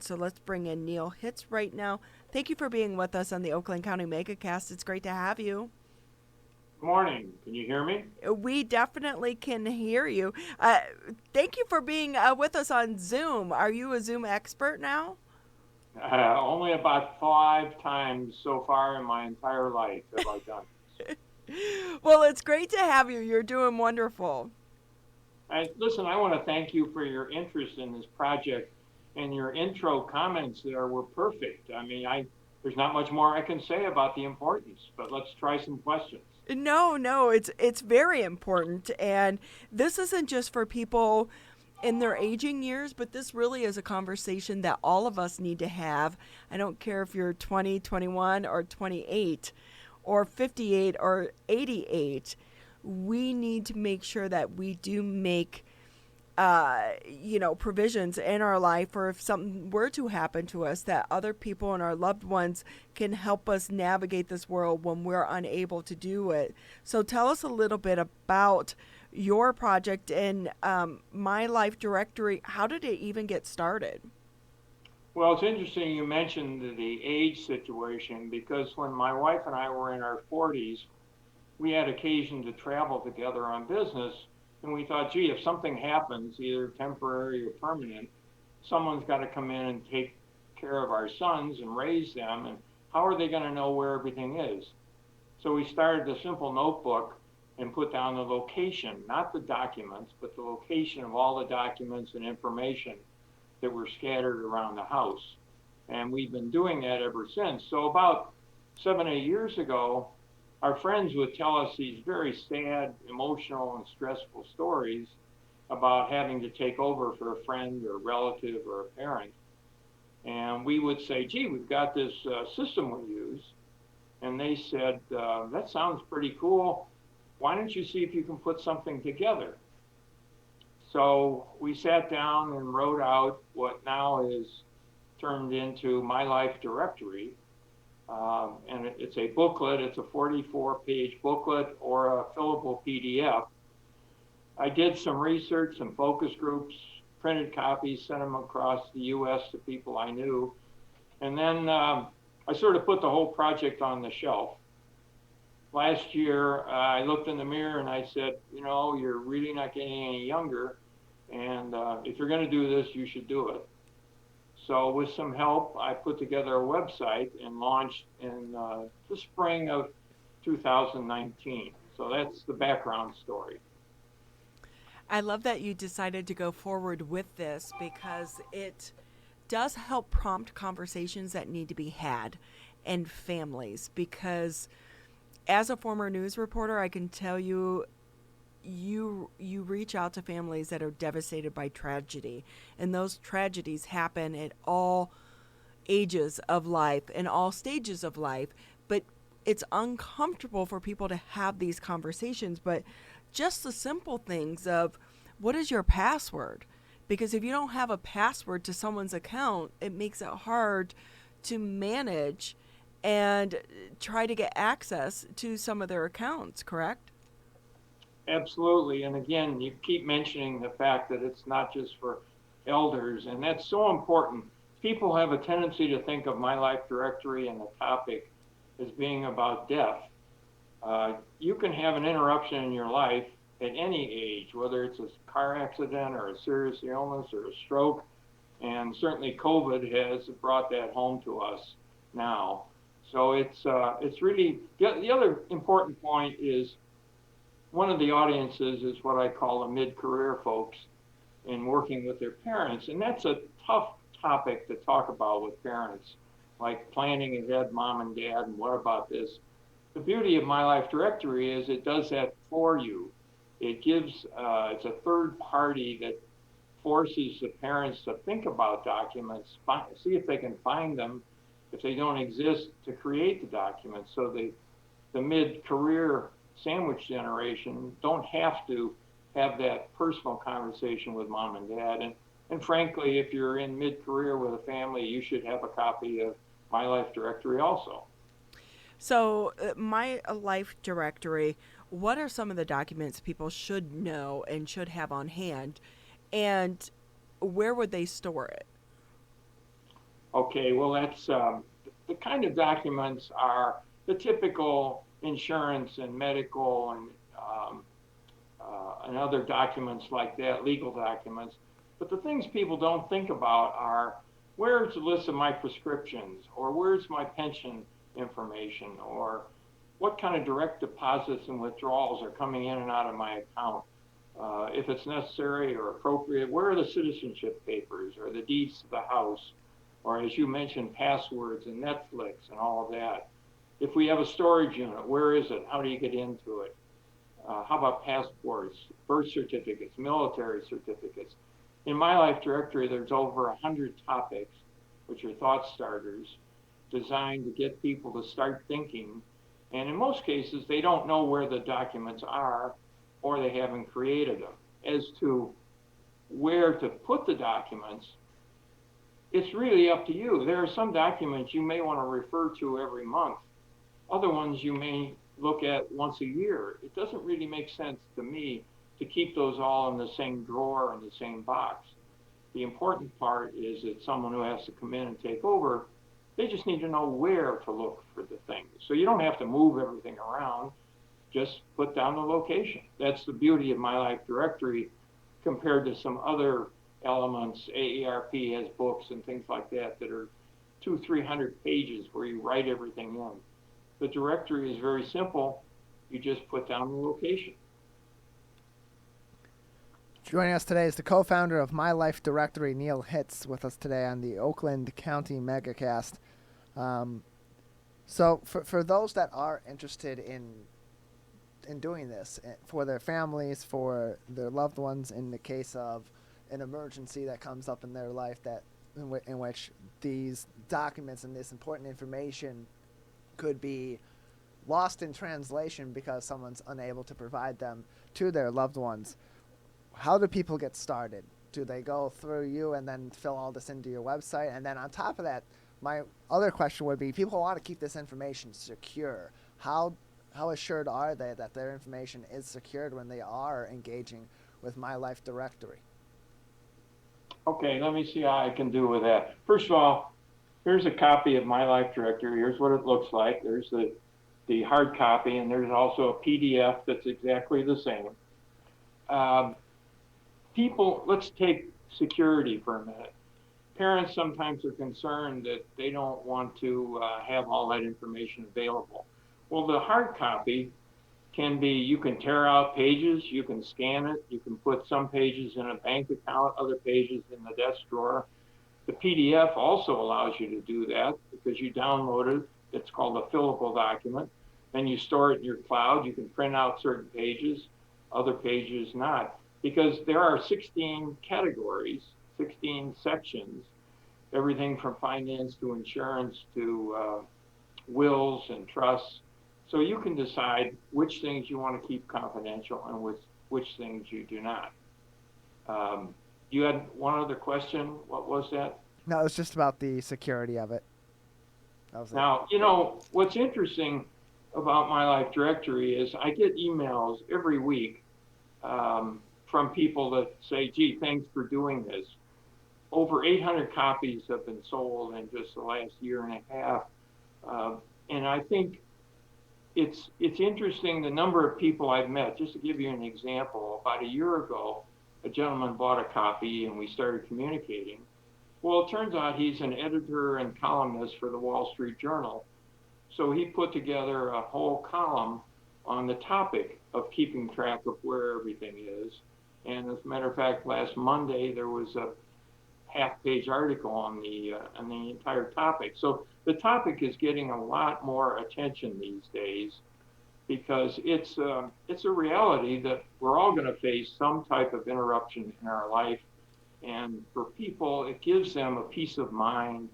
So let's bring in Neil Hitz right now. Thank you for being with us on the Oakland County MegaCast. It's great to have you. Good morning. Can you hear me? We definitely can hear you. Thank you for being with us on Zoom. Are you a Zoom expert now? Only about 5 times so far in my entire life have I done this. Well, it's great to have you. You're doing wonderful. Listen, I want to thank you for your interest in this project, and your intro comments there were perfect. There's not much more I can say about the importance, but let's try some questions. No, it's very important, and this isn't just for people in their aging years, but this really is a conversation that all of us need to have. I don't care if you're 20, 21, or 28, or 58, or 88. We need to make sure that we do make provisions in our life, or if something were to happen to us, that other people and our loved ones can help us navigate this world when we're unable to do it. So tell us a little bit about your project and My Life Directory. How did it even get started? Well, it's interesting you mentioned the age situation because when my wife and I were in our 40s, we had occasion to travel together on business, and we thought, gee, if something happens, either temporary or permanent, someone's got to come in and take care of our sons and raise them, and how are they going to know where everything is? So we started a simple notebook and put down the location, not the documents, but the location of all the documents and information that were scattered around the house. And we've been doing that ever since. So about 7, 8 years ago, our friends would tell us these very sad, emotional, and stressful stories about having to take over for a friend or relative or a parent. And we would say, gee, we've got this system we use. And they said, that sounds pretty cool. Why don't you see if you can put something together? So we sat down and wrote out what now is turned into My Life Directory. And it's a booklet. It's a 44-page booklet or a fillable PDF. I did some research, some focus groups, printed copies, sent them across the U.S. to people I knew. And then I sort of put the whole project on the shelf. Last year, I looked in the mirror and I said, you're really not getting any younger. And if you're going to do this, you should do it. So with some help, I put together a website and launched in the spring of 2019. So that's the background story. I love that you decided to go forward with this because it does help prompt conversations that need to be had in families. Because as a former news reporter, I can tell you, you reach out to families that are devastated by tragedy, and those tragedies happen at all ages of life and all stages of life. But it's uncomfortable for people to have these conversations. But just the simple things of, what is your password? Because if you don't have a password to someone's account, it makes it hard to manage and try to get access to some of their accounts, correct? Absolutely. And again, you keep mentioning the fact that it's not just for elders, and that's so important. People have a tendency to think of My Life Directory and the topic as being about death. You can have an interruption in your life at any age, whether it's a car accident or a serious illness or a stroke. And certainly COVID has brought that home to us now. So it's really, the other important point is one of the audiences is what I call the mid-career folks in working with their parents. And that's a tough topic to talk about with parents, like planning ahead, mom and dad, and what about this? The beauty of My Life Directory is it does that for you. It gives, it's a third party that forces the parents to think about documents, see if they can find them, if they don't exist, to create the documents. So the mid-career sandwich generation don't have to have that personal conversation with mom and dad. And frankly, if you're in mid-career with a family, you should have a copy of My Life Directory also. So, My Life Directory, what are some of the documents people should know and should have on hand? And where would they store it? Okay, well, that's the kind of documents are the typical insurance and medical and other documents like that, legal documents. But the things people don't think about are where's the list of my prescriptions, or where's my pension information, or what kind of direct deposits and withdrawals are coming in and out of my account. If it's necessary or appropriate, where are the citizenship papers or the deeds to the house? Or as you mentioned, passwords and Netflix and all of that. If we have a storage unit, where is it? How do you get into it? How about passports, birth certificates, military certificates? In my life directory, there's over 100 topics, which are thought starters, designed to get people to start thinking. And in most cases, they don't know where the documents are or they haven't created them. As to where to put the documents, it's really up to you. There are some documents you may want to refer to every month. Other ones you may look at once a year. It doesn't really make sense to me to keep those all in the same drawer in the same box. The important part is that someone who has to come in and take over, they just need to know where to look for the things. So you don't have to move everything around. Just put down the location. That's the beauty of My Life Directory compared to some other elements. AARP has books and things like that that are 200-300 pages where you write everything in. The directory is very simple. You just put down the location. Joining us today is the co-founder of My Life Directory, Neil Hitz, with us today on the Oakland County Megacast. So for those that are interested in doing this for their families, for their loved ones, in the case of an emergency that comes up in their life that in which these documents and this important information could be lost in translation because someone's unable to provide them to their loved ones. How do people get started? Do they go through you and then fill all this into your website? And then on top of that, my other question would be, people want to keep this information secure. How assured are they that their information is secured when they are engaging with My Life Directory? Okay, let me see how I can do with that. First of all, here's a copy of My Life Directory. Here's what it looks like. There's the hard copy, and there's also a PDF that's exactly the same. Let's take security for a minute. Parents sometimes are concerned that they don't want to have all that information available. Well, the hard copy can be, you can tear out pages, you can scan it, you can put some pages in a bank account, other pages in the desk drawer. The PDF also allows you to do that because you download it. It's called a fillable document. Then you store it in your cloud. You can print out certain pages, other pages not. Because there are 16 categories, 16 sections, everything from finance to insurance to wills and trusts. So you can decide which things you want to keep confidential and which things you do not. You had one other question. What was that? No, it was just about the security of it. Now, what's interesting about My Life Directory is I get emails every week from people that say, gee, thanks for doing this. Over 800 copies have been sold in just the last year and a half. And I think it's interesting the number of people I've met. Just to give you an example, about a year ago, a gentleman bought a copy and we started communicating. Well, it turns out he's an editor and columnist for the Wall Street Journal. So he put together a whole column on the topic of keeping track of where everything is. And as a matter of fact, last Monday, there was a half-page article on the entire topic. So the topic is getting a lot more attention these days because it's a reality that we're all going to face some type of interruption in our life. And for people, it gives them a peace of mind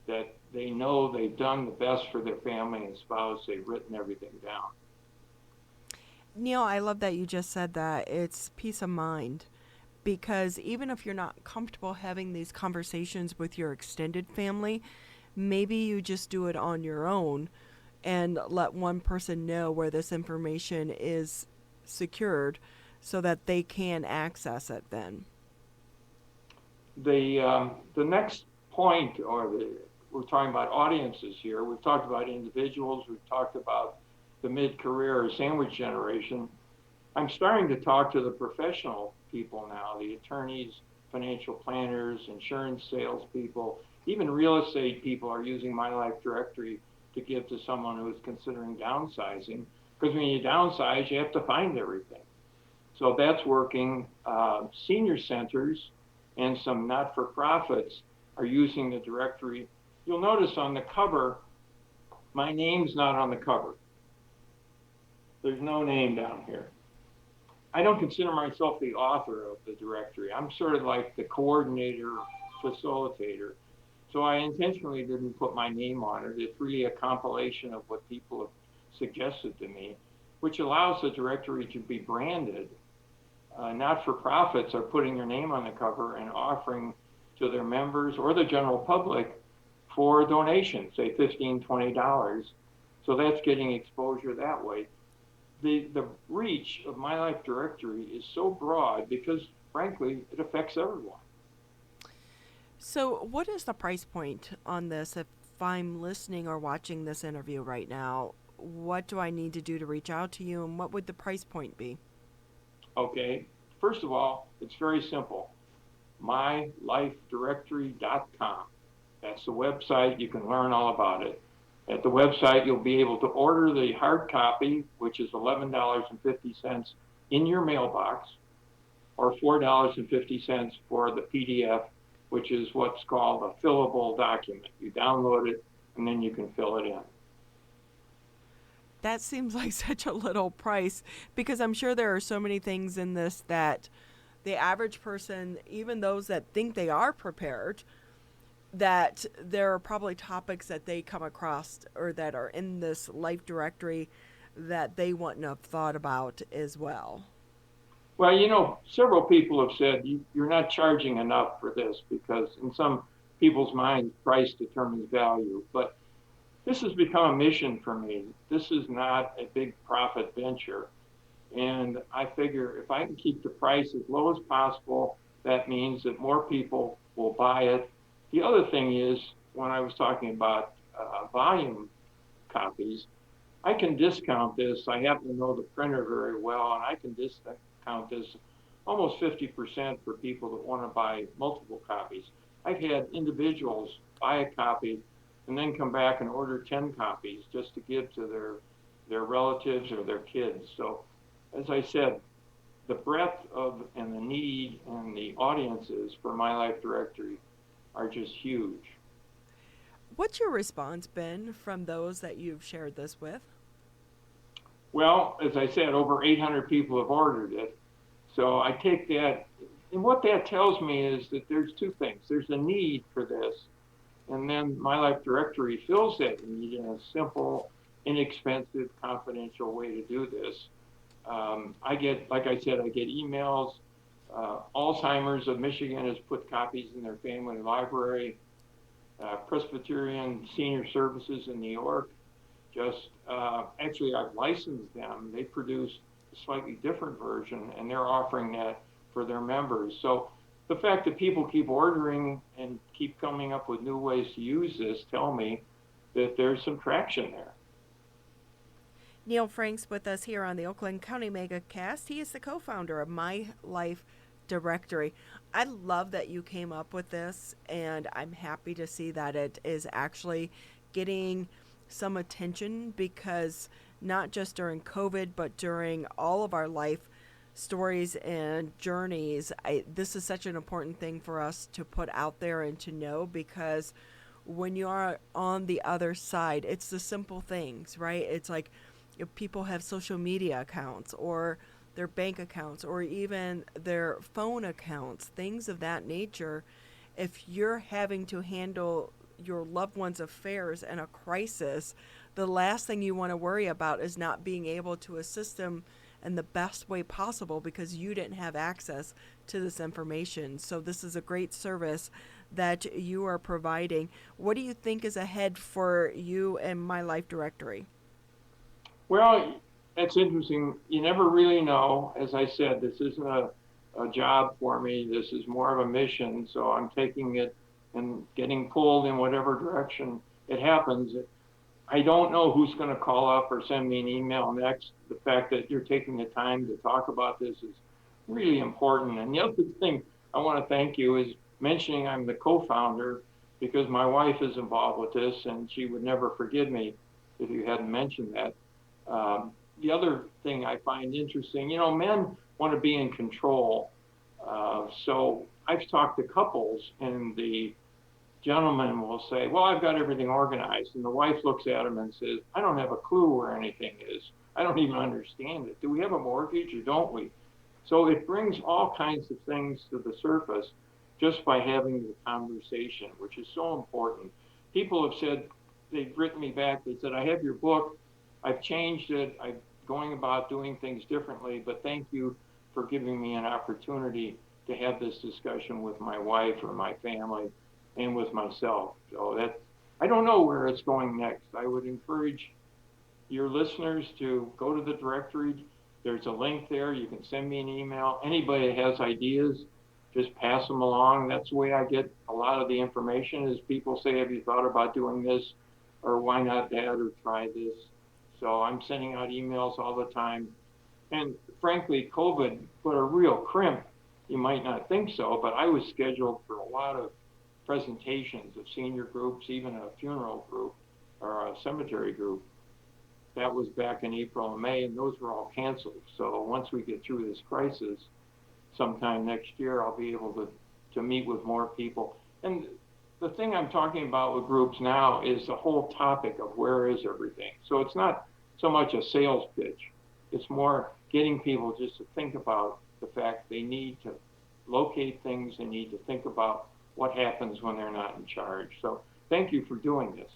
that they know they've done the best for their family and spouse. They've written everything down. Neil, I love that you just said that. It's peace of mind. Because even if you're not comfortable having these conversations with your extended family, maybe you just do it on your own and let one person know where this information is secured so that they can access it then. The next point, we're talking about audiences here. We've talked about individuals. We've talked about the mid-career or sandwich generation. I'm starting to talk to the professional people now, the attorneys, financial planners, insurance salespeople, even real estate people are using My Life Directory to give to someone who's considering downsizing. Because when you downsize, you have to find everything. So that's working. Senior centers and some not-for-profits are using the directory. You'll notice on the cover, my name's not on the cover. There's no name down here. I don't consider myself the author of the directory. I'm sort of like the coordinator, facilitator. So I intentionally didn't put my name on it. It's really a compilation of what people have suggested to me, which allows the directory to be branded. Not-for-profits are putting their name on the cover and offering to their members or the general public for donations, say $15, $20. So that's getting exposure that way. The reach of My Life Directory is so broad because, frankly, it affects everyone. So, what is the price point on this? If I'm listening or watching this interview right now, what do I need to do to reach out to you, and what would the price point be? Okay, first of all, it's very simple. MyLifeDirectory.com. That's the website. You can learn all about it. At the website, you'll be able to order the hard copy, which is $11.50 in your mailbox, or $4.50 for the PDF, which is what's called a fillable document. You download it, and then you can fill it in. That seems like such a little price, because I'm sure there are so many things in this that the average person, even those that think they are prepared, that there are probably topics that they come across or that are in this life directory that they wouldn't have thought about as well. Well, several people have said you're not charging enough for this because in some people's minds, price determines value. But this has become a mission for me. This is not a big profit venture. And I figure if I can keep the price as low as possible, that means that more people will buy it. The other thing is, when I was talking about volume copies, I can discount this. I happen to know the printer very well, and I can discount this almost 50% for people that want to buy multiple copies. I've had individuals buy a copy and then come back and order 10 copies just to give to their relatives or their kids. So, as I said, the breadth of and the need and the audiences for My Life Directory are just huge. What's your response been from those that you've shared this with? Well, as I said, over 800 people have ordered it. So I take that, and what that tells me is that there's two things. There's a need for this, and then My Life Directory fills that need in a simple, inexpensive, confidential way to do this. Like I said, I get emails. Alzheimer's of Michigan has put copies in their family library. Presbyterian Senior Services in New York actually I've licensed them. They produce a slightly different version, and they're offering that for their members. So the fact that people keep ordering and keep coming up with new ways to use this tell me that there's some traction there. Neil Frank's with us here on the Oakland County MegaCast. He is the co-founder of My Life Directory. I love that you came up with this, and I'm happy to see that it is actually getting some attention, because not just during COVID, but during all of our life stories and journeys, this is such an important thing for us to put out there and to know, because when you are on the other side, it's the simple things, right? It's like if people have social media accounts or their bank accounts or even their phone accounts, things of that nature. If you're having to handle your loved one's affairs in a crisis, the last thing you want to worry about is not being able to assist them in the best way possible because you didn't have access to this information. So this is a great service that you are providing. What do you think is ahead for you and My Life Directory? Well, that's interesting. You never really know. As I said, this isn't a job for me. This is more of a mission. So I'm taking it and getting pulled in whatever direction it happens. I don't know who's going to call up or send me an email next. The fact that you're taking the time to talk about this is really important. And the other thing I want to thank you is mentioning I'm the co-founder, because my wife is involved with this and she would never forgive me if you hadn't mentioned that. The other thing I find interesting, men want to be in control. So I've talked to couples, and the gentleman will say, well, I've got everything organized. And the wife looks at him and says, I don't have a clue where anything is. I don't even understand it. Do we have a mortgage or don't we? So it brings all kinds of things to the surface just by having the conversation, which is so important. People have said, they've written me back, they said, I have your book, I've changed it, I'm going about doing things differently, but thank you for giving me an opportunity to have this discussion with my wife or my family and with myself. So that, I don't know where it's going next. I would encourage your listeners to go to the directory. There's a link there. You can send me an email. Anybody that has ideas, just pass them along. That's the way I get a lot of the information, is people say, have you thought about doing this? Or why not that? Or try this? So I'm sending out emails all the time. And frankly, COVID put a real crimp. You might not think so, but I was scheduled for a lot of presentations of senior groups, even a funeral group or a cemetery group. That was back in April and May, and those were all canceled. So once we get through this crisis, sometime next year, I'll be able to meet with more people. And the thing I'm talking about with groups now is the whole topic of where is everything. So it's not so much a sales pitch. It's more getting people just to think about the fact they need to locate things, they need to think about what happens when they're not in charge. So thank you for doing this.